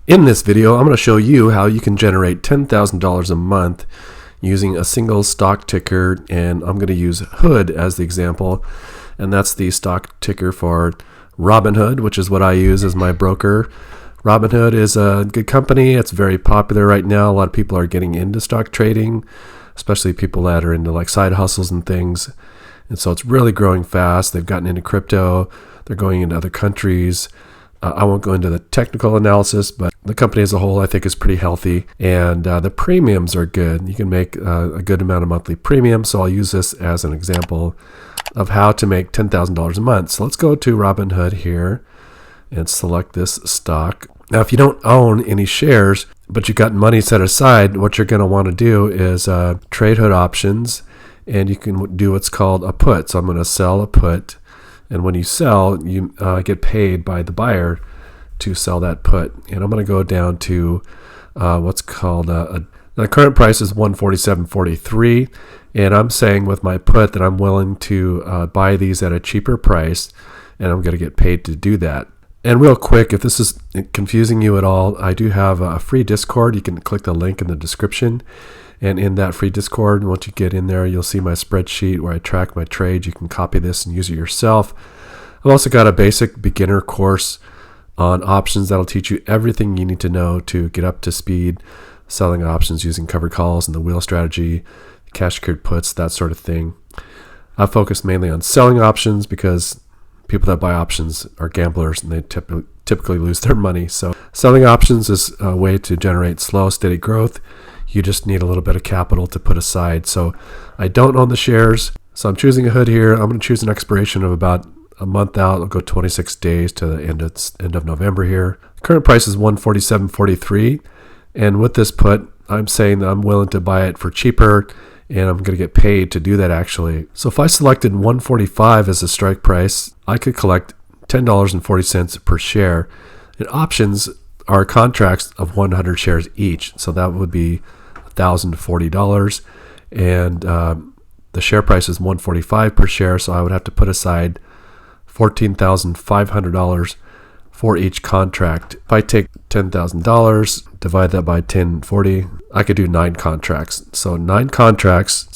In this video, I'm going to show you how you can generate $10,000 a month using a single stock ticker, and I'm going to use Hood as the example, and that's the stock ticker for Robinhood, which is what I use as my broker. Robinhood is a good company. It's very popular right now. A lot of people are getting into stock trading, especially people that are into like side hustles and things. And so it's really growing fast. They've gotten into crypto. They're going into other countries. I won't go into the technical analysis, but the company as a whole I think is pretty healthy, and the premiums are good. You can make a good amount of monthly premium, so I'll use this as an example of how to make $10,000 a month. So let's go to Robinhood here and select this stock. Now, if you don't own any shares, but you've got money set aside, what you're going to want to do is trade Hood options, and you can do what's called a put. So I'm going to sell a put. And when you sell, you get paid by the buyer to sell that put. And I'm going to go down to what's called the current price is $147.43. And I'm saying with my put that I'm willing to buy these at a cheaper price, and I'm going to get paid to do that. And real quick, if this is confusing you at all, I do have a free Discord. You can click the link in the description. And in that free Discord, once you get in there, you'll see my spreadsheet where I track my trades. You can copy this and use it yourself. I've also got a basic beginner course on options that'll teach you everything you need to know to get up to speed selling options using covered calls and the wheel strategy, cash secured puts, that sort of thing. I focus mainly on selling options because people that buy options are gamblers and they typically lose their money. So selling options is a way to generate slow, steady growth. You just need a little bit of capital to put aside. So I don't own the shares. So I'm choosing a Hood here. I'm going to choose an expiration of about a month out. I'll go 26 days to the end of November here. Current price is $147.43. And with this put, I'm saying that I'm willing to buy it for cheaper, and I'm going to get paid to do that actually. So if I selected $145 as a strike price, I could collect $10.40 per share. And options are contracts of 100 shares each. So that would be $1,040. And the share price is $145 per share. So I would have to put aside $14,500 for each contract. If I take $10,000, divide that by 1040, I could do 9 contracts. So 9 contracts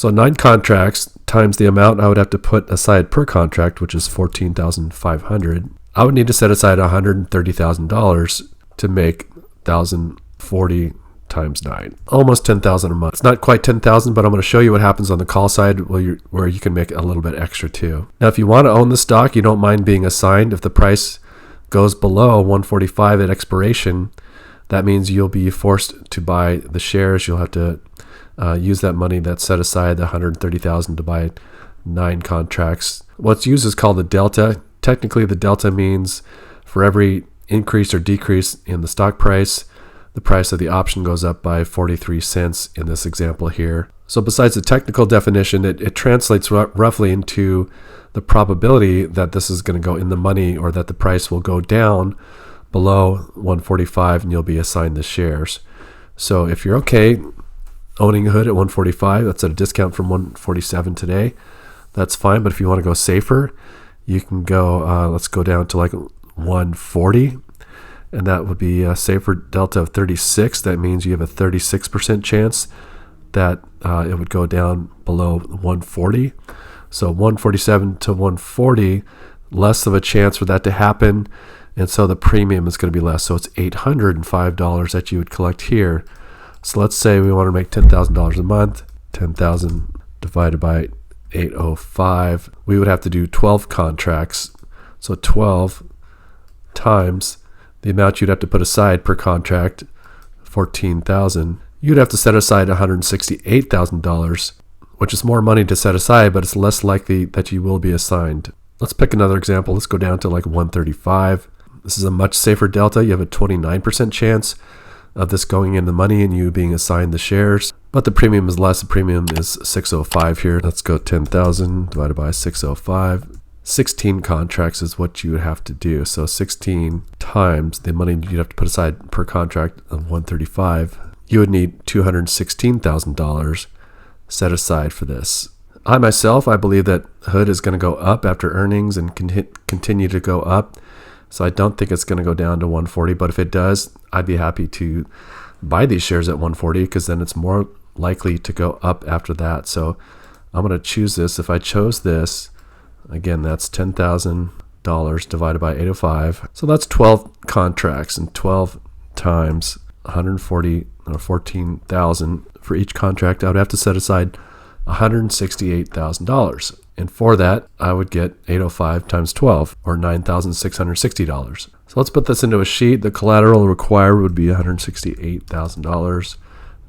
times the amount I would have to put aside per contract, which is $14,500. I would need to set aside $130,000 to make 1,040 times 9, almost 10,000 a month. It's not quite 10,000, but I'm going to show you what happens on the call side where you can make a little bit extra too. Now, if you want to own the stock, you don't mind being assigned. If the price goes below 145 at expiration, that means you'll be forced to buy the shares. You'll have to use that money that's set aside, the $130,000, to buy 9 contracts. What's used is called the delta. Technically, the delta means for every increase or decrease in the stock price, the price of the option goes up by 43 cents in this example here. So besides the technical definition, it translates roughly into the probability that this is going to go in the money, or that the price will go down below 145 and you'll be assigned the shares. So if you're okay owning a Hood at 145, that's at a discount from 147 today, that's fine. But if you want to go safer, you can go, let's go down to like 140, and that would be a safer delta of 36. That means you have a 36% chance that it would go down below 140. So 147 to 140, less of a chance for that to happen, and so the premium is going to be less. So it's $805 that you would collect here. So let's say we want to make $10,000 a month. 10,000 divided by 805. We would have to do 12 contracts. So 12 times the amount you'd have to put aside per contract, 14,000. You'd have to set aside $168,000, which is more money to set aside, but it's less likely that you will be assigned. Let's pick another example. Let's go down to like 135. This is a much safer delta. You have a 29% chance of this going in the money and you being assigned the shares, but the premium is less. The premium is 605 here. Let's go 10,000 divided by 605. 16 contracts is what you would have to do. So 16 times the money you'd have to put aside per contract of 135. You would need $216,000 set aside for this. I myself, I believe that Hood is going to go up after earnings and continue to go up. So I don't think it's going to go down to 140, but if it does, I'd be happy to buy these shares at 140 because then it's more likely to go up after that. So I'm going to choose this. If I chose this, again, that's $10,000 divided by 805. So that's 12 contracts, and 12 times 140 or 14,000 for each contract. I would have to set aside $168,000. And for that, I would get 805 times 12, or $9,660. So let's put this into a sheet. The collateral required would be $168,000.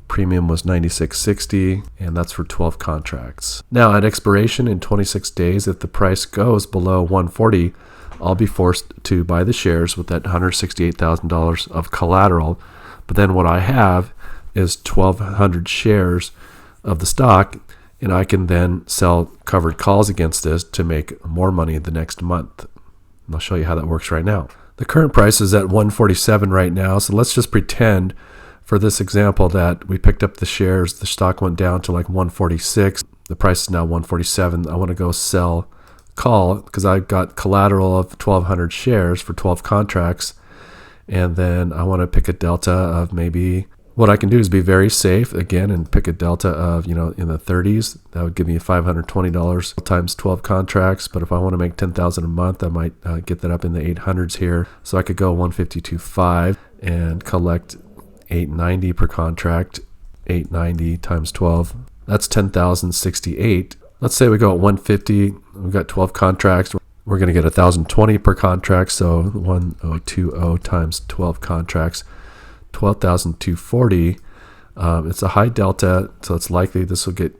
Premium was $96.60, and that's for 12 contracts. Now, at expiration in 26 days, if the price goes below 140, I'll be forced to buy the shares with that $168,000 of collateral. But then what I have is 1,200 shares of the stock, and I can then sell covered calls against this to make more money the next month. And I'll show you how that works right now. The current price is at 147 right now, so let's just pretend for this example that we picked up the shares, the stock went down to like 146, the price is now 147. I want to go sell call because I've got collateral of 1,200 shares for 12 contracts, and then I want to pick a delta of maybe, what I can do is be very safe again and pick a delta of, in the 30s. That would give me $520 times 12 contracts. But if I want to make $10,000 a month, I might get that up in the 800s here. So I could go 152.5 and collect $890 per contract. 890 times 12. That's $10,068. Let's say we go at 150. We've got 12 contracts. We're going to get $1,020 per contract. So 1020 times 12 contracts. 12,240. It's a high delta, so it's likely this will get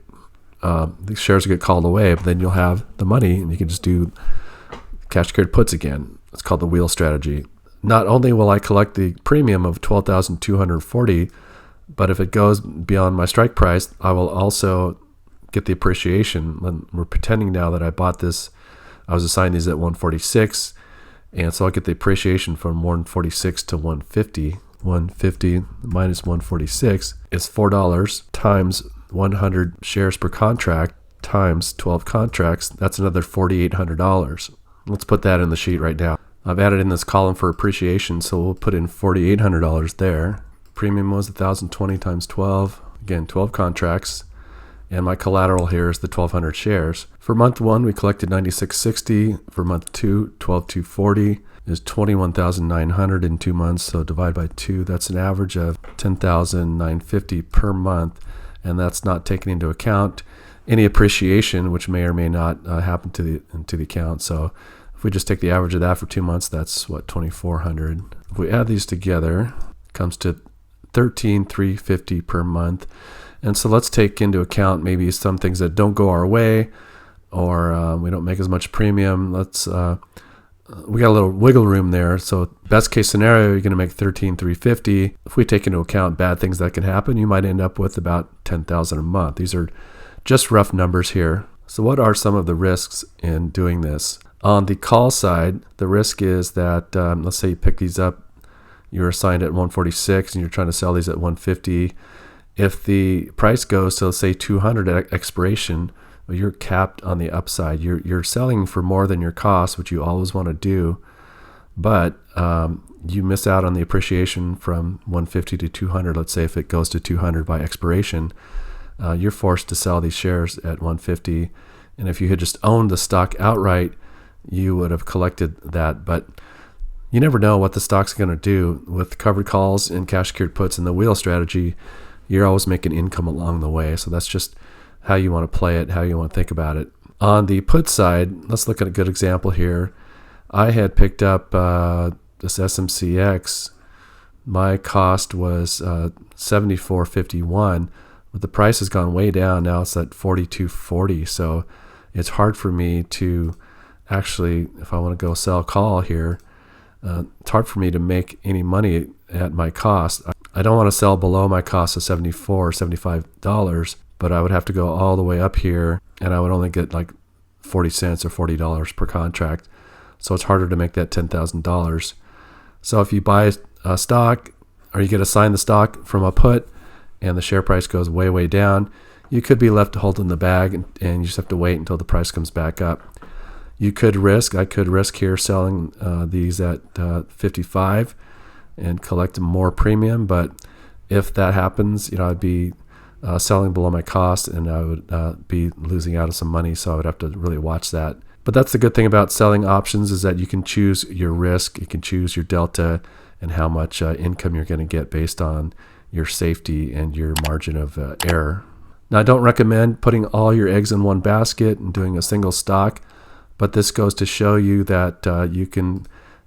these shares will get called away, but then you'll have the money and you can just do cash secured puts again. It's called the wheel strategy. Not only will I collect the premium of 12,240, but if it goes beyond my strike price, I will also get the appreciation. When we're pretending now that I bought this, I was assigned these at 146, and so I'll get the appreciation from 146 to 150. 150 minus 146 is $4 times 100 shares per contract times 12 contracts. That's another $4,800. Let's put that in the sheet right now. I've added in this column for appreciation, so we'll put in $4,800 there. Premium was $1,020 times 12. Again, 12 contracts. And my collateral here is the 1,200 shares. For month 1, we collected $96.60. For month 2, $12,240 is $21,900 in 2 months. So divide by 2, that's an average of $10,950 per month. And that's not taking into account any appreciation, which may or may not happen to the account. So if we just take the average of that for 2 months, that's what, $2,400. If we add these together, it comes to $13,350 per month. And so let's take into account maybe some things that don't go our way, or we don't make as much premium. We got a little wiggle room there. So best case scenario, you're going to make $13,350. If we take into account bad things that can happen, you might end up with about $10,000 a month. These are just rough numbers here. So what are some of the risks in doing this? On the call side, the risk is that, let's say you pick these up, you're assigned at 146 and you're trying to sell these at 150. If the price goes to, let's say, 200 at expiration, well, you're capped on the upside. You're selling for more than your cost, which you always want to do, but you miss out on the appreciation from 150 to 200. Let's say if it goes to 200 by expiration, you're forced to sell these shares at 150. And if you had just owned the stock outright, you would have collected that. But you never know what the stock's going to do. With covered calls and cash secured puts and the wheel strategy, you're always making income along the way. So that's just how you want to play it, how you want to think about it. On the put side, let's look at a good example here. I had picked up this SMCX. My cost was $74.51, but the price has gone way down. Now it's at $42.40. So it's hard for me to actually, if I want to go sell call here, it's hard for me to make any money at my cost. I don't want to sell below my cost of $74 or $75, but I would have to go all the way up here, and I would only get like 40 cents or $40 per contract. So it's harder to make that $10,000. So if you buy a stock, or you get assigned the stock from a put, and the share price goes way, way down, you could be left holding the bag, and you just have to wait until the price comes back up. I could risk here selling these at 55 and collect more premium, but if that happens, I'd be selling below my cost, and I would be losing out on some money, so I would have to really watch that. But that's the good thing about selling options, is that you can choose your risk, you can choose your delta, and how much income you're going to get based on your safety and your margin of error. Now, I don't recommend putting all your eggs in one basket and doing a single stock, but this goes to show you that you can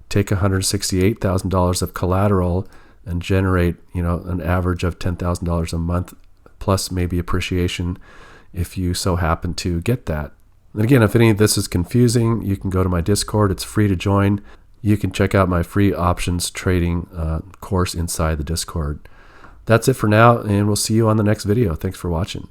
take $168,000 of collateral and generate, an average of $10,000 a month, plus maybe appreciation if you so happen to get that. And again, if any of this is confusing, you can go to my Discord. It's free to join. You can check out my free options trading course inside the Discord. That's it for now, and we'll see you on the next video. Thanks for watching.